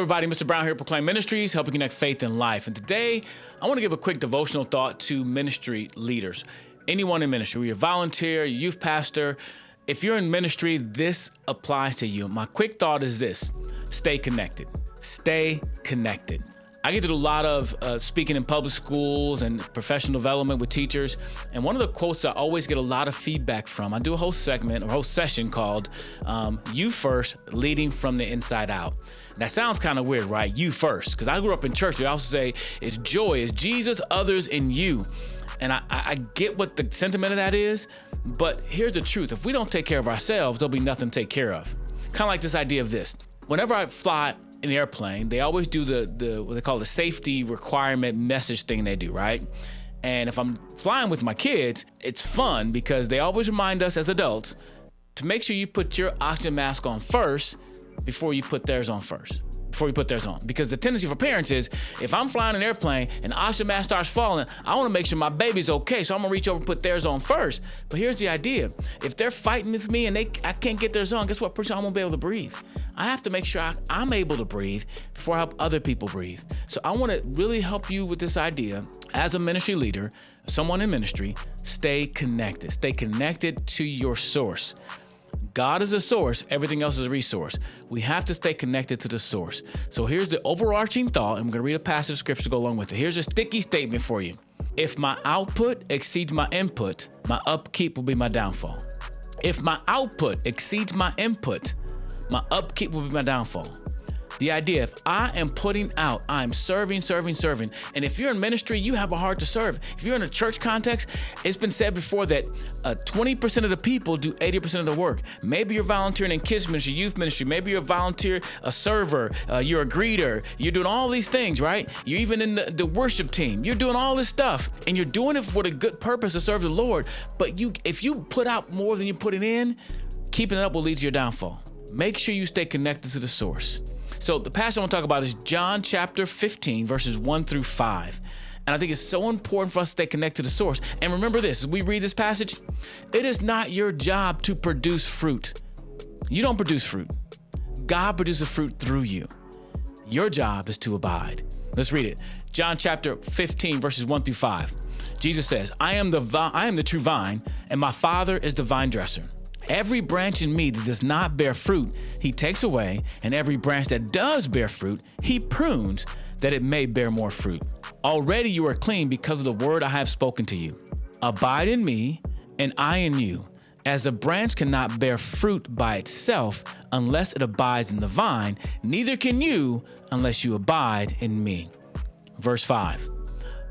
Hello, everybody. Mr. Brown here, Proclaim Ministries, helping connect faith and life. And today, I want to give a quick devotional thought to ministry leaders. Anyone in ministry, you're a volunteer, youth pastor. If you're in ministry, this applies to you. My quick thought is this: stay connected. Stay connected. I get to do a lot of speaking in public schools and professional development with teachers. And one of the quotes I always get a lot of feedback from, I do a whole segment or whole session called You First, Leading from the Inside Out. That sounds kind of weird, right? You first. Because I grew up in church. They also say it's joy, it's Jesus, others, and you. And I get what the sentiment of that is. But here's the truth. If we don't take care of ourselves, there'll be nothing to take care of. Kind of like this idea of this. Whenever I fly in an airplane, they always do the what they call the safety requirement message thing they do, right? And if I'm flying with my kids, it's fun because they always remind us as adults to make sure you put your oxygen mask on first before you put theirs on first. Because the tendency for parents is, if I'm flying an airplane and the oxygen mask starts falling, I want to make sure my baby's okay, so I'm gonna reach over and put theirs on first. But here's the idea: if they're fighting with me and I can't get theirs on, guess what? Pretty soon I won't be able to breathe. I have to make sure I'm able to breathe before I help other people breathe. So I want to really help you with this idea as a ministry leader, someone in ministry. Stay connected. Stay connected to your source. God is a source, everything else is a resource. We have to stay connected to the source. So here's the overarching thought. I'm going to read a passage of scripture to go along with it. Here's a sticky statement for you. If my output exceeds my input, my upkeep will be my downfall. If my output exceeds my input, my upkeep will be my downfall. The idea, if I am putting out, I'm serving. And if you're in ministry, you have a heart to serve. If you're in a church context, it's been said before that 20% of the people do 80% of the work. Maybe you're volunteering in kids ministry, youth ministry. Maybe you're a volunteer, a server, you're a greeter. You're doing all these things, right? You're even in the worship team. You're doing all this stuff and you're doing it for the good purpose to serve the Lord. But if you put out more than you're putting in, keeping it up will lead to your downfall. Make sure you stay connected to the source. So the passage I want to talk about is John chapter 15, verses 1 through 5. And I think it's so important for us to stay connected to the source. And remember this, as we read this passage, it is not your job to produce fruit. You don't produce fruit. God produces fruit through you. Your job is to abide. Let's read it. John chapter 15, verses 1 through 5. Jesus says, I am the true vine, and my Father is the vine dresser. Every branch in me that does not bear fruit, he takes away, and every branch that does bear fruit, he prunes, that it may bear more fruit. Already you are clean because of the word I have spoken to you. Abide in me, and I in you. As a branch cannot bear fruit by itself unless it abides in the vine, neither can you unless you abide in me. Verse 5,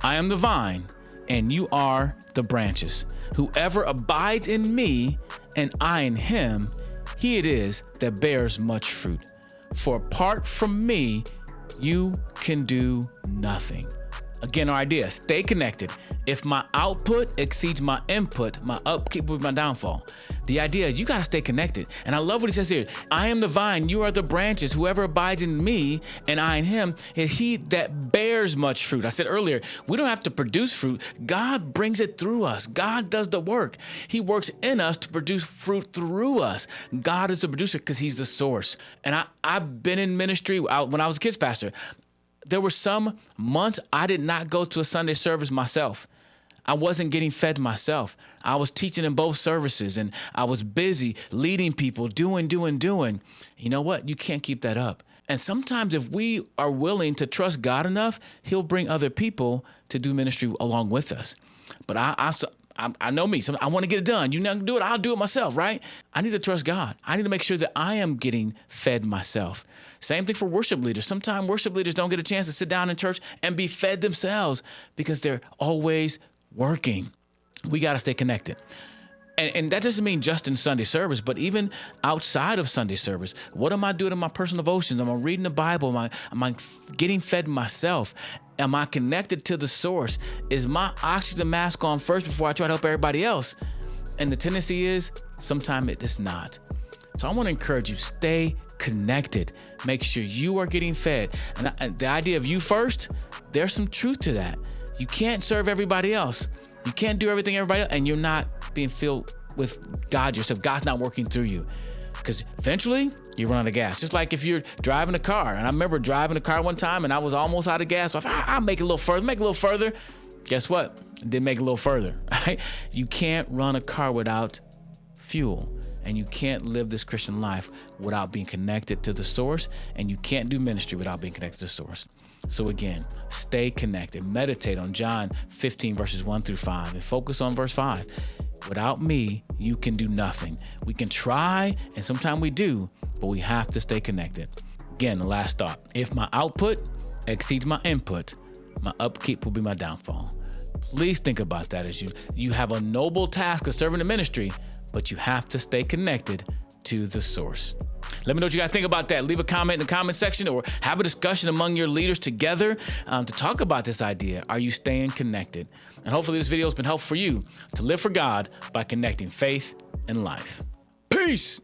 I am the vine, and you are the branches. Whoever abides in me and I in him, he it is that bears much fruit. For apart from me, you can do nothing. Again, our idea, stay connected. If my output exceeds my input, my upkeep will be my downfall. The idea is you got to stay connected. And I love what he says here. I am the vine, you are the branches. Whoever abides in me and I in him is he that bears much fruit. I said earlier, we don't have to produce fruit. God brings it through us. God does the work. He works in us to produce fruit through us. God is the producer because he's the source. And I've been in ministry when I was a kids pastor. There were some months I did not go to a Sunday service myself. I wasn't getting fed myself. I was teaching in both services and I was busy leading people, doing. You know what? You can't keep that up. And sometimes if we are willing to trust God enough, he'll bring other people to do ministry along with us. But I know me. I want to get it done. You not do it, I'll do it myself, right? I need to trust God. I need to make sure that I am getting fed myself. Same thing for worship leaders. Sometimes worship leaders don't get a chance to sit down in church and be fed themselves because they're always working. We got to stay connected. And that doesn't mean just in Sunday service, but even outside of Sunday service. What am I doing in my personal devotions? Am I reading the Bible? Am I getting fed myself? Am I connected to the source? Is my oxygen mask on first before I try to help everybody else? And the tendency is sometimes it is not. So I want to encourage you, stay connected. Make sure you are getting fed. And the idea of you first, there's some truth to that. You can't serve everybody else. You can't do everything everybody else, and you're not being filled with God yourself. God's not working through you. Because eventually, you're you run out of gas. Just like if you're driving a car, and I remember driving a car one time and I was almost out of gas, but I'll make it a little further, Guess what? It did make it a little further, right? You can't run a car without fuel, and you can't live this Christian life without being connected to the source, and you can't do ministry without being connected to the source. So again, stay connected. Meditate on John 15 verses 1 through 5 and focus on verse 5. Without me, you can do nothing. We can try, and sometimes we do, but we have to stay connected. Again, the last thought. If my output exceeds my input, my upkeep will be my downfall. Please think about that as you have a noble task of serving the ministry, but you have to stay connected to the source. Let me know what you guys think about that. Leave a comment in the comment section or have a discussion among your leaders together to talk about this idea. Are you staying connected? And hopefully this video has been helpful for you to live for God by connecting faith and life. Peace.